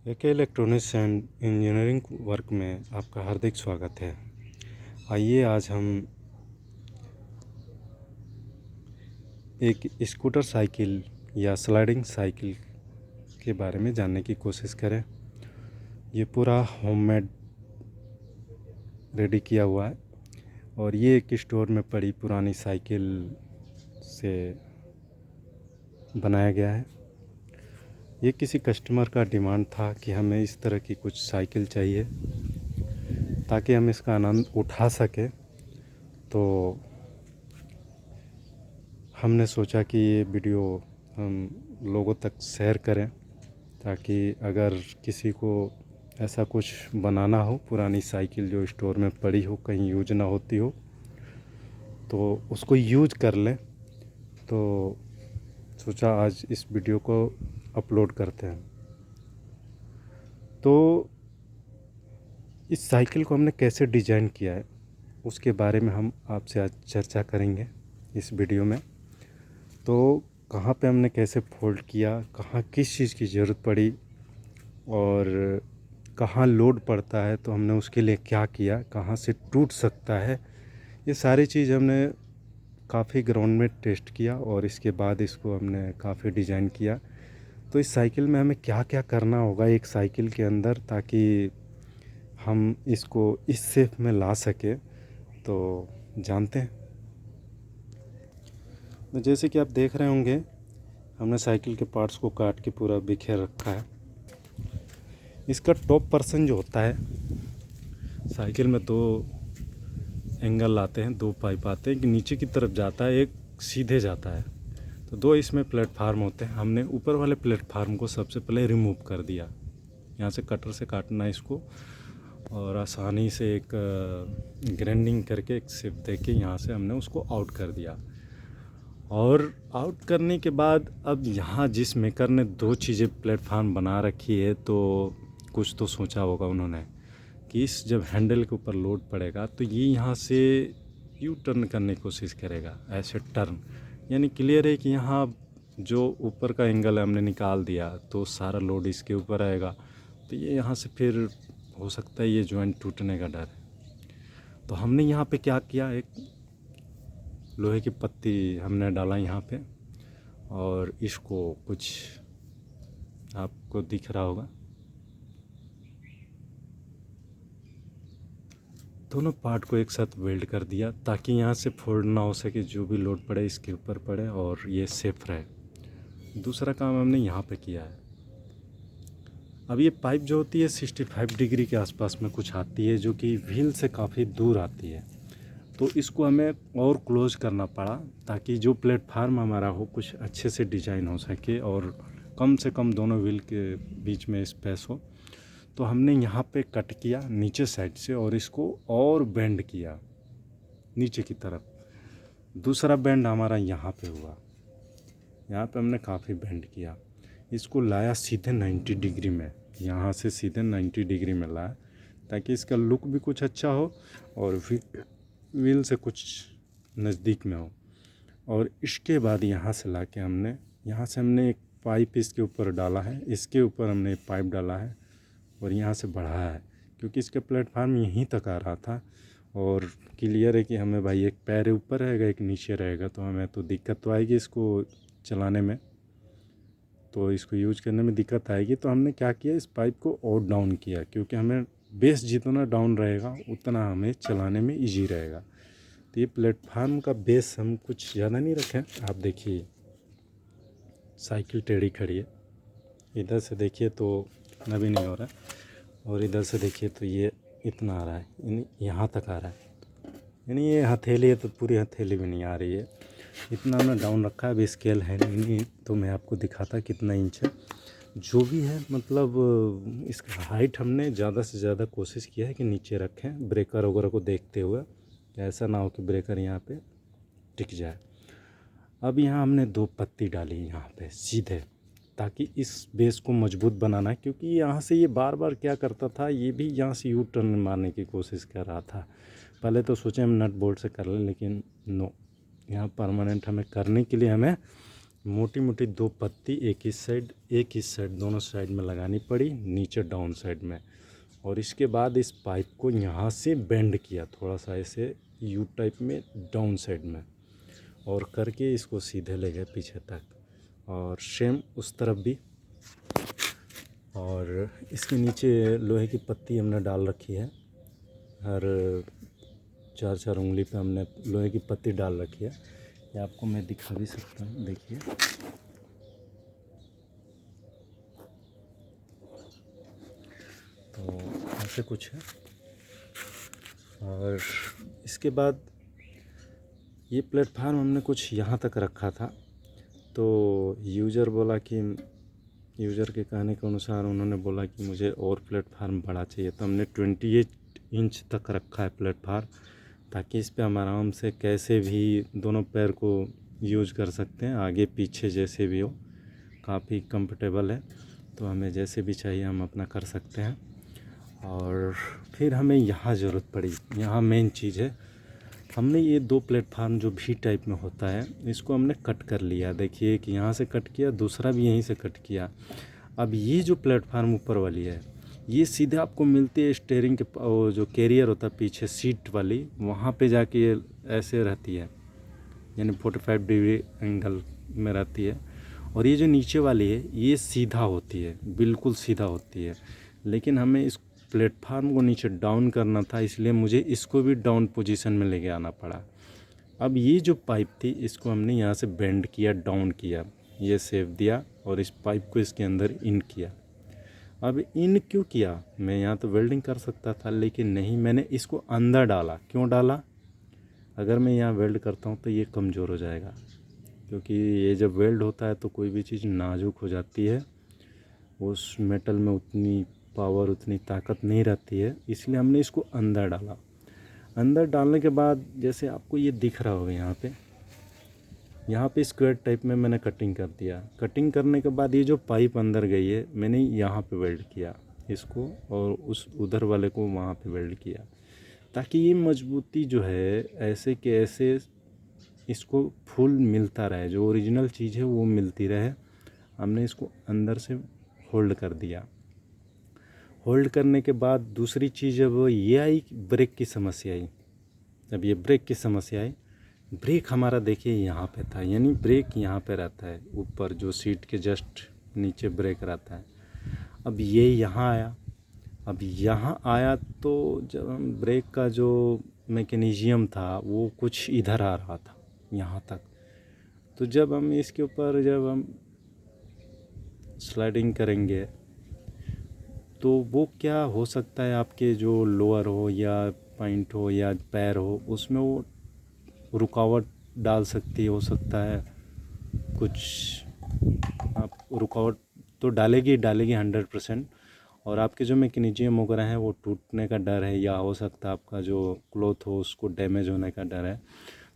AK electronics and engineering work में आपका हार्दिक स्वागत है। आइए आज हम एक स्कूटर साइकिल या स्लाइडिंग साइकिल के बारे में जानने की कोशिश करें। ये पूरा होममेड रेडी किया हुआ है और ये एक स्टोर में पड़ी पुरानी साइकिल से बनाया गया है। ये किसी कस्टमर का डिमांड था कि हमें इस तरह की कुछ साइकिल चाहिए ताकि हम इसका आनंद उठा सकें। तो हमने सोचा कि ये वीडियो हम लोगों तक शेयर करें ताकि अगर किसी को ऐसा कुछ बनाना हो, पुरानी साइकिल जो स्टोर में पड़ी हो, कहीं यूज ना होती हो, तो उसको यूज कर लें। तो सोचा आज इस वीडियो को अपलोड करते हैं। तो इस साइकिल को हमने कैसे डिज़ाइन किया है उसके बारे में हम आपसे आज चर्चा करेंगे इस वीडियो में। तो कहाँ पे हमने कैसे फोल्ड किया, कहाँ किस चीज़ की ज़रूरत पड़ी और कहाँ लोड पड़ता है तो हमने उसके लिए क्या किया, कहाँ से टूट सकता है, ये सारी चीज़ हमने काफ़ी ग्राउंड में टेस्ट किया और इसके बाद इसको हमने काफ़ी डिज़ाइन किया। तो इस साइकिल में हमें क्या क्या करना होगा एक साइकिल के अंदर ताकि हम इसको इस शेप में ला सके, तो जानते हैं। तो जैसे कि आप देख रहे होंगे, हमने साइकिल के पार्ट्स को काट के पूरा बिखेर रखा है। इसका टॉप पोर्शन जो होता है, साइकिल में दो एंगल आते हैं, दो पाइप आते हैं, एक नीचे की तरफ जाता है, एक सीधे जाता है। तो दो इसमें प्लेटफार्म होते हैं। हमने ऊपर वाले प्लेटफार्म को सबसे पहले रिमूव कर दिया। यहाँ से कटर से काटना है इसको और आसानी से एक ग्राइंडिंग करके एक शेप दे के यहाँ से हमने उसको आउट कर दिया। और आउट करने के बाद अब यहाँ जिस मेकर ने दो चीज़ें प्लेटफार्म बना रखी है, तो कुछ तो सोचा होगा उन्होंने कि इस जब हैंडल के ऊपर लोड पड़ेगा तो ये यहाँ से यू टर्न करने की कोशिश करेगा, ऐसे टर्न। यानी क्लियर है कि यहाँ जो ऊपर का एंगल हमने निकाल दिया तो सारा लोड इसके ऊपर आएगा, तो ये यहाँ से फिर हो सकता है ये जॉइंट टूटने का डर है। तो हमने यहाँ पे क्या किया, एक लोहे की पत्ती हमने डाला यहाँ पे और इसको कुछ आपको दिख रहा होगा, दोनों पार्ट को एक साथ वेल्ड कर दिया ताकि यहाँ से फोल्ड ना हो सके, जो भी लोड पड़े इसके ऊपर पड़े और ये सेफ रहे। दूसरा काम हमने यहाँ पे किया है। अब ये पाइप जो होती है 65 डिग्री के आसपास में कुछ आती है, जो कि व्हील से काफ़ी दूर आती है। तो इसको हमें और क्लोज करना पड़ा ताकि जो प्लेटफार्म हमारा हो कुछ अच्छे से डिज़ाइन हो सके और कम से कम दोनों व्हील के बीच में स्पेस हो। तो हमने यहाँ पे कट किया नीचे साइड से और इसको और बेंड किया नीचे की तरफ। दूसरा बेंड हमारा यहाँ पे हुआ, यहाँ पे हमने काफ़ी बेंड किया। इसको लाया सीधे 90 डिग्री में, यहाँ से सीधे 90 डिग्री में लाया ताकि इसका लुक भी कुछ अच्छा हो और व्हील से कुछ नज़दीक में हो। और इसके बाद यहाँ से ला के हमने एक पाइप इसके ऊपर डाला है, इसके ऊपर हमने एक पाइप डाला है और यहाँ से बढ़ाया है क्योंकि इसका प्लेटफार्म यहीं तक आ रहा था। और क्लियर है कि हमें भाई एक पैर ऊपर रहेगा एक नीचे रहेगा, तो हमें तो दिक्कत तो आएगी इसको चलाने में, तो इसको यूज करने में दिक्कत आएगी। तो हमने क्या किया, इस पाइप को और डाउन किया क्योंकि हमें बेस जितना डाउन रहेगा उतना हमें चलाने में ईजी रहेगा। तो ये प्लेटफार्म का बेस हम कुछ ज़्यादा नहीं रखें। आप देखिए साइकिल टेढ़ी खड़ी है, इधर से देखिए तो इतना भी नहीं हो रहा है और इधर से देखिए तो ये इतना आ रहा है, यानी यहाँ तक आ रहा है। यानी ये हथेली है तो पूरी हथेली भी नहीं आ रही है, इतना हमने डाउन रखा है। अभी स्केल है नहीं तो मैं आपको दिखाता कितना इंच है जो भी है। मतलब इसका हाइट हमने ज़्यादा से ज़्यादा कोशिश किया है कि नीचे रखें ब्रेकर वगैरह को देखते हुए, ऐसा ना हो कि ब्रेकर यहाँ पे टिक जाए। अब यहाँ हमने दो पत्ती डाली यहाँ पे सीधे ताकि इस बेस को मजबूत बनाना है, क्योंकि यहाँ से ये बार बार क्या करता था, ये भी यहाँ से यू टर्न मारने की कोशिश कर रहा था। पहले तो सोचे हम नट बोल्ट से कर लें, लेकिन नो, यहाँ परमानेंट हमें करने के लिए हमें मोटी मोटी 2 पत्ती एक इस साइड दोनों साइड में लगानी पड़ी, नीचे डाउन साइड में। और इसके बाद इस पाइप को यहाँ से बेंड किया थोड़ा सा ऐसे यू टाइप में डाउन साइड में, और करके इसको सीधे ले गए पीछे तक, और सेम उस तरफ भी। और इसके नीचे लोहे की पत्ती हमने डाल रखी है, हर 4-4 उंगली पे हमने लोहे की पत्ती डाल रखी है। ये आपको मैं दिखा भी सकता हूँ, देखिए। तो ऐसे कुछ है। और इसके बाद ये प्लेटफार्म हमने कुछ यहाँ तक रखा था, तो यूज़र यूज़र के कहने के अनुसार उन्होंने बोला कि मुझे और प्लेटफार्म बड़ा चाहिए, तो हमने 28 इंच तक रखा है प्लेटफार्म, ताकि इस पे हम आराम से कैसे भी दोनों पैर को यूज कर सकते हैं, आगे पीछे जैसे भी हो। काफ़ी कंफर्टेबल है, तो हमें जैसे भी चाहिए हम अपना कर सकते हैं। और फिर हमें यहाँ ज़रूरत पड़ी, यहाँ मेन चीज़ है, हमने ये 2 प्लेटफार्म जो भी टाइप में होता है इसको हमने कट कर लिया। देखिए कि यहाँ से कट किया, दूसरा भी यहीं से कट किया। अब ये जो प्लेटफार्म ऊपर वाली है ये सीधे आपको मिलती है स्टीयरिंग के जो कैरियर होता है पीछे सीट वाली, वहाँ पे जाके ये ऐसे रहती है, यानी 45 डिग्री एंगल में रहती है। और ये जो नीचे वाली है ये सीधा होती है, बिल्कुल सीधा होती है। लेकिन हमें इस प्लेटफार्म को नीचे डाउन करना था, इसलिए मुझे इसको भी डाउन पोजीशन में लेके आना पड़ा। अब ये जो पाइप थी इसको हमने यहाँ से बेंड किया, डाउन किया, ये शेप दिया, और इस पाइप को इसके अंदर इन किया। अब इन क्यों किया, मैं यहाँ तो वेल्डिंग कर सकता था, लेकिन नहीं, मैंने इसको अंदर डाला। क्यों डाला, अगर मैं यहाँ वेल्ड करता हूँ तो ये कमज़ोर हो जाएगा, क्योंकि ये जब वेल्ड होता है तो कोई भी चीज़ नाजुक हो जाती है, उस मेटल में उतनी पावर, उतनी ताकत नहीं रहती है, इसलिए हमने इसको अंदर डाला। अंदर डालने के बाद जैसे आपको ये दिख रहा होगा यहाँ पे स्क्वायर टाइप में मैंने कटिंग कर दिया। कटिंग करने के बाद ये जो पाइप अंदर गई है मैंने यहाँ पे वेल्ड किया इसको, और उस उधर वाले को वहाँ पे वेल्ड किया, ताकि ये मजबूती जो है ऐसे के ऐसे इसको फुल मिलता रहे, जो ओरिजिनल चीज़ है वो मिलती रहे। हमने इसको अंदर से होल्ड कर दिया। होल्ड करने के बाद दूसरी चीज़ जब ये आई, ब्रेक की समस्या आई। जब ये ब्रेक की समस्या आई, ब्रेक हमारा देखिए यहाँ पे था, यानी ब्रेक यहाँ पे रहता है ऊपर, जो सीट के जस्ट नीचे ब्रेक रहता है। अब ये यहाँ आया, अब यहाँ आया तो जब हम ब्रेक का जो मैकेनिज़्म था वो कुछ इधर आ रहा था यहाँ तक। तो जब हम इसके ऊपर जब हम स्लाइडिंग करेंगे तो वो क्या हो सकता है, आपके जो लोअर हो या पॉइंट हो या पैर हो, उसमें वो रुकावट डाल सकती है, हो सकता है कुछ। आप रुकावट तो डालेगी 100%, और आपके जो मैकेनिज़्म वगैरह हैं वो टूटने का डर है, या हो सकता है आपका जो क्लॉथ हो उसको डैमेज होने का डर है।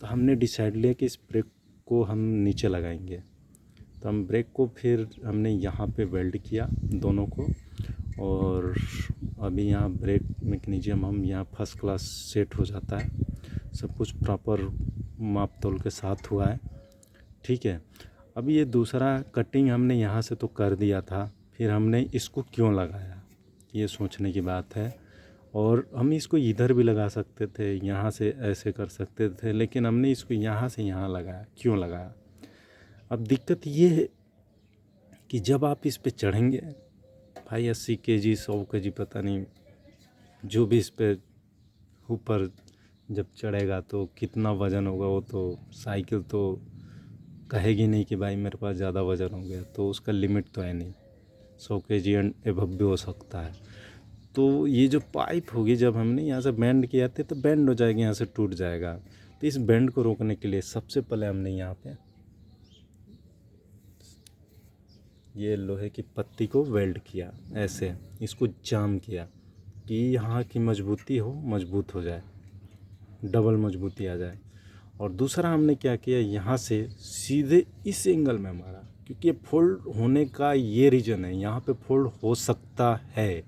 तो हमने डिसाइड लिया कि इस ब्रेक को हम नीचे लगाएंगे। तो हम ब्रेक को फिर हमने यहाँ पे वेल्ड किया दोनों को, और अभी यहाँ ब्रेक मैकेनिज़्म हम यहाँ फर्स्ट क्लास सेट हो जाता है, सब कुछ प्रॉपर माप तोल के साथ हुआ है, ठीक है। अब ये दूसरा कटिंग हमने यहाँ से तो कर दिया था, फिर हमने इसको क्यों लगाया, ये सोचने की बात है। और हम इसको इधर भी लगा सकते थे, यहाँ से ऐसे कर सकते थे, लेकिन हमने इसको यहाँ से यहाँ लगाया। क्यों लगाया, अब दिक्कत ये है कि जब आप इस पे चढ़ेंगे भाई 80 kg 100 kg पता नहीं, जो भी इस पे ऊपर जब चढ़ेगा तो कितना वज़न होगा, वो तो साइकिल तो कहेगी नहीं कि भाई मेरे पास ज़्यादा वज़न हो गया, तो उसका लिमिट तो है नहीं, 100 kg एंड एबव भी हो सकता है। तो ये जो पाइप होगी जब हमने यहाँ से बेंड किया था तो बेंड हो जाएगी, यहाँ से टूट जाएगा। तो इस बेंड को रोकने के लिए सबसे पहले हमने यहाँ पे ये लोहे की पत्ती को वेल्ड किया, ऐसे इसको जाम किया कि यहाँ की मजबूत हो जाए, डबल मजबूती आ जाए। और दूसरा हमने क्या किया, यहाँ से सीधे इस एंगल में मारा, क्योंकि ये फोल्ड होने का ये रीज़न है, यहाँ पे फोल्ड हो सकता है।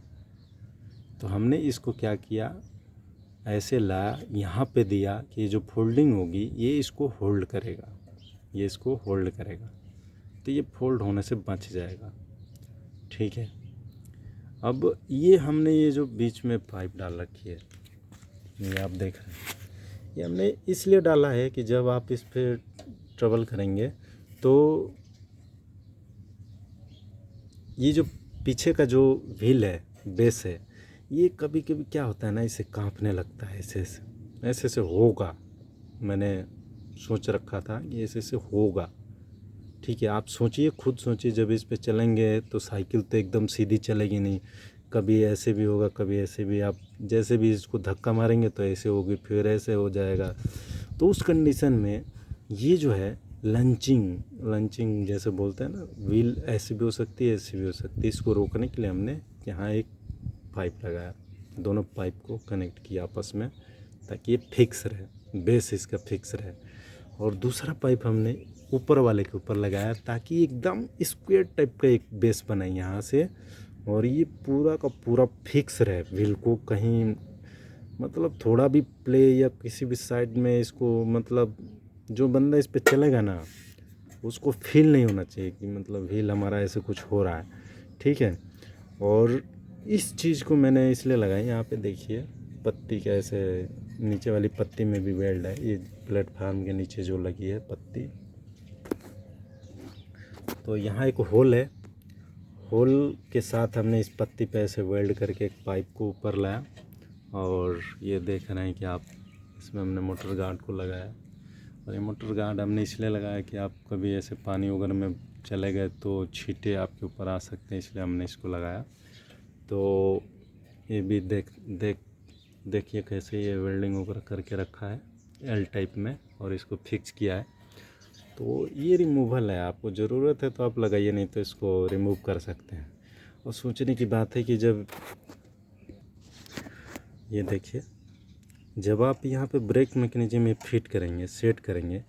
तो हमने इसको क्या किया, ऐसे लाया, यहाँ पे दिया कि जो फोल्डिंग होगी ये इसको होल्ड करेगा, ये इसको होल्ड करेगा। तो ये फोल्ड होने से बच जाएगा। ठीक है, अब ये हमने ये जो बीच में पाइप डाल रखी है, ये आप देख रहे हैं, ये हमने इसलिए डाला है कि जब आप इस पे ट्रैवल करेंगे तो ये जो पीछे का जो व्हील है, बेस है, ये कभी कभी क्या होता है ना, इसे कांपने लगता है। ऐसे से होगा, मैंने सोच रखा था कि ऐसे से होगा। ठीक है, आप सोचिए, खुद सोचिए, जब इस पे चलेंगे तो साइकिल तो एकदम सीधी चलेगी नहीं, कभी ऐसे भी होगा, कभी ऐसे भी। आप जैसे भी इसको धक्का मारेंगे तो ऐसे होगी, फिर ऐसे हो जाएगा। तो उस कंडीशन में ये जो है लंचिंग जैसे बोलते हैं ना, व्हील ऐसी भी हो सकती है, ऐसी भी हो सकती है। इसको रोकने के लिए हमने यहाँ एक पाइप लगाया, दोनों पाइप को कनेक्ट किया आपस में ताकि ये फिक्स रहे, बेस इसका फिक्स रहे। और दूसरा पाइप हमने ऊपर वाले के ऊपर लगाया ताकि एकदम स्क्वायर टाइप का एक बेस बने यहाँ से, और ये पूरा का पूरा फिक्स रहे। व्हील को कहीं मतलब थोड़ा भी प्ले या किसी भी साइड में इसको, मतलब जो बंदा इस पे चलेगा ना, उसको फील नहीं होना चाहिए कि मतलब व्हील हमारा ऐसे कुछ हो रहा है। ठीक है, और इस चीज़ को मैंने इसलिए लगाई, यहाँ पे देखिए पत्ती कैसे, नीचे वाली पत्ती में भी वेल्ड है, ये प्लेटफार्म के नीचे जो लगी है पत्ती। तो यहाँ एक होल है, होल के साथ हमने इस पत्ती पे ऐसे वेल्ड करके एक पाइप को ऊपर लाया, और ये देख रहे हैं कि आप, इसमें हमने मोटर गार्ड को लगाया। और ये मोटर गार्ड हमने इसलिए लगाया कि आप कभी ऐसे पानी वगैरह में चले गए तो छींटे आपके ऊपर आ सकते हैं, इसलिए हमने इसको लगाया। तो ये भी देखिए कैसे ये वेल्डिंग वगैरह करके रखा है एल टाइप में, और इसको फिक्स किया है। तो ये रिमूवल है, आपको ज़रूरत है तो आप लगाइए, नहीं तो इसको रिमूव कर सकते हैं। और सोचने की बात है कि जब ये देखिए, जब आप यहाँ पे ब्रेक मैकेनिज्म में फिट करेंगे, सेट करेंगे,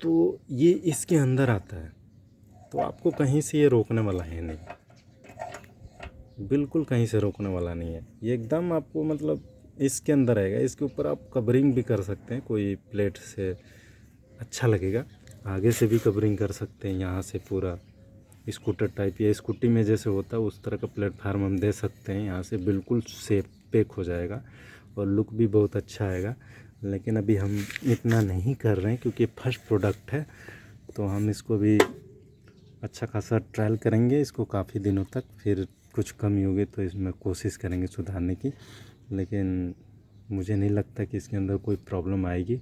तो ये इसके अंदर आता है, तो आपको कहीं से ये रोकने वाला है नहीं, बिल्कुल कहीं से रोकने वाला नहीं है। ये एकदम आपको मतलब इसके अंदर आएगा। इसके ऊपर आप कवरिंग भी कर सकते हैं कोई प्लेट से, अच्छा लगेगा। आगे से भी कवरिंग कर सकते हैं, यहाँ से पूरा स्कूटर टाइप या स्कूटी में जैसे होता है उस तरह का प्लेटफार्म हम दे सकते हैं। यहाँ से बिल्कुल सेफ पैक हो जाएगा और लुक भी बहुत अच्छा आएगा। लेकिन अभी हम इतना नहीं कर रहे हैं क्योंकि फर्स्ट प्रोडक्ट है, तो हम इसको भी अच्छा खासा ट्रायल करेंगे इसको काफ़ी दिनों तक, फिर कुछ कमी होगी तो इसमें कोशिश करेंगे सुधारने की। लेकिन मुझे नहीं लगता कि इसके अंदर कोई प्रॉब्लम आएगी।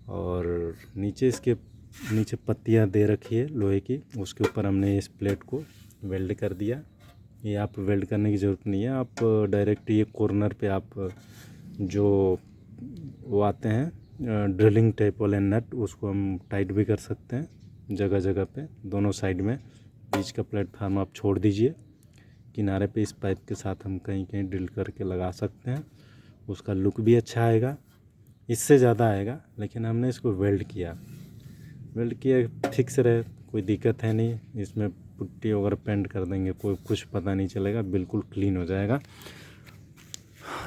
और नीचे पत्तियां दे रखी है लोहे की, उसके ऊपर हमने इस प्लेट को वेल्ड कर दिया। ये आप वेल्ड करने की ज़रूरत नहीं है, आप डायरेक्ट ये कॉर्नर पे आप जो वो आते हैं ड्रिलिंग टाइप वाले नट, उसको हम टाइट भी कर सकते हैं जगह जगह पे, दोनों साइड में। बीच का प्लेटफार्म आप छोड़ दीजिए, किनारे पे इस पाइप के साथ हम कहीं कहीं ड्रिल करके लगा सकते हैं, उसका लुक भी अच्छा आएगा, इससे ज़्यादा आएगा। लेकिन हमने इसको वेल्ड किया फिक्स रहे, कोई दिक्कत है नहीं। इसमें पुट्टी वगैरह पेंट कर देंगे, कोई कुछ पता नहीं चलेगा, बिल्कुल क्लीन हो जाएगा।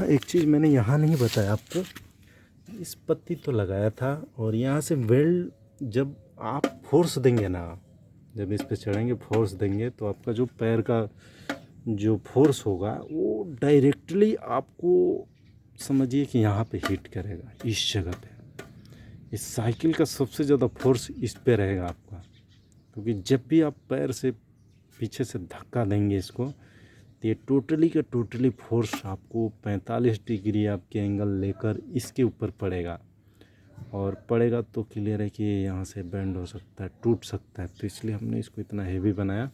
एक चीज़ मैंने यहाँ नहीं बताया आपको, इस पत्ती तो लगाया था, और यहाँ से वेल्ड जब आप फोर्स देंगे ना, जब इस पे चढ़ेंगे फोर्स देंगे, तो आपका जो पैर का जो फोर्स होगा वो डायरेक्टली आपको समझिए कि यहाँ पे हिट करेगा, इस जगह पे। इस साइकिल का सबसे ज़्यादा फोर्स इस पे रहेगा आपका, क्योंकि जब भी आप पैर से पीछे से धक्का देंगे इसको, तो ये टोटली का टोटली फोर्स आपको 45 डिग्री आपके एंगल लेकर इसके ऊपर पड़ेगा। और पड़ेगा तो क्लियर है कि यहाँ से बेंड हो सकता है, टूट सकता है। तो इसलिए हमने इसको इतना हेवी बनाया।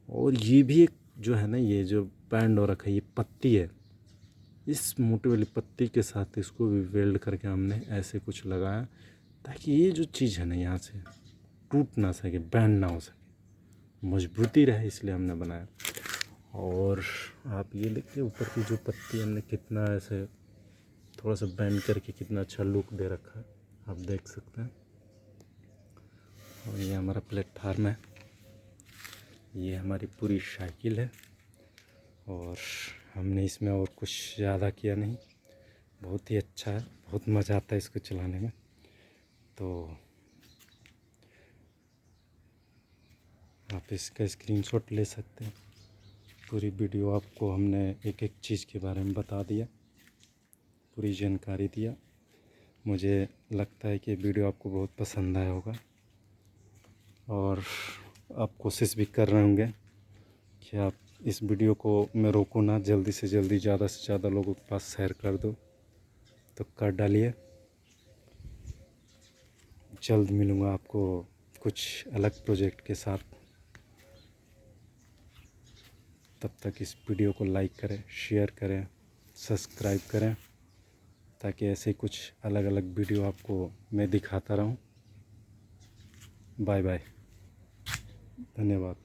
और ये भी एक जो है ना, ये जो बैंड हो रखा है, ये पत्ती है, इस मोटी वाली पत्ती के साथ इसको भी वेल्ड करके हमने ऐसे कुछ लगाया ताकि ये जो चीज़ है ना, यहाँ से टूट ना सके, बैंड ना हो सके, मजबूती रहे, इसलिए हमने बनाया। और आप ये देखिए ऊपर की जो पत्ती हमने कितना ऐसे थोड़ा सा बैंड करके कितना अच्छा लुक दे रखा है, आप देख सकते हैं। और ये हमारा प्लेटफार्म है, ये हमारी पूरी साइकिल है, और हमने इसमें और कुछ ज़्यादा किया नहीं। बहुत ही अच्छा है, बहुत मज़ा आता है इसको चलाने में। तो आप इसका स्क्रीनशॉट ले सकते हैं। पूरी वीडियो आपको हमने एक एक चीज़ के बारे में बता दिया, पूरी जानकारी दिया। मुझे लगता है कि वीडियो आपको बहुत पसंद आया होगा और आप कोशिश भी कर रहे होंगे कि आप इस वीडियो को मैं रोकूँ ना, जल्दी से जल्दी ज़्यादा से ज़्यादा लोगों के पास शेयर कर दो। तो कर डालिए। जल्द मिलूँगा आपको कुछ अलग प्रोजेक्ट के साथ। तब तक इस वीडियो को लाइक करें, शेयर करें, सब्सक्राइब करें, ताकि ऐसे कुछ अलग अलग वीडियो आपको मैं दिखाता रहूं। बाय बाय, धन्यवाद।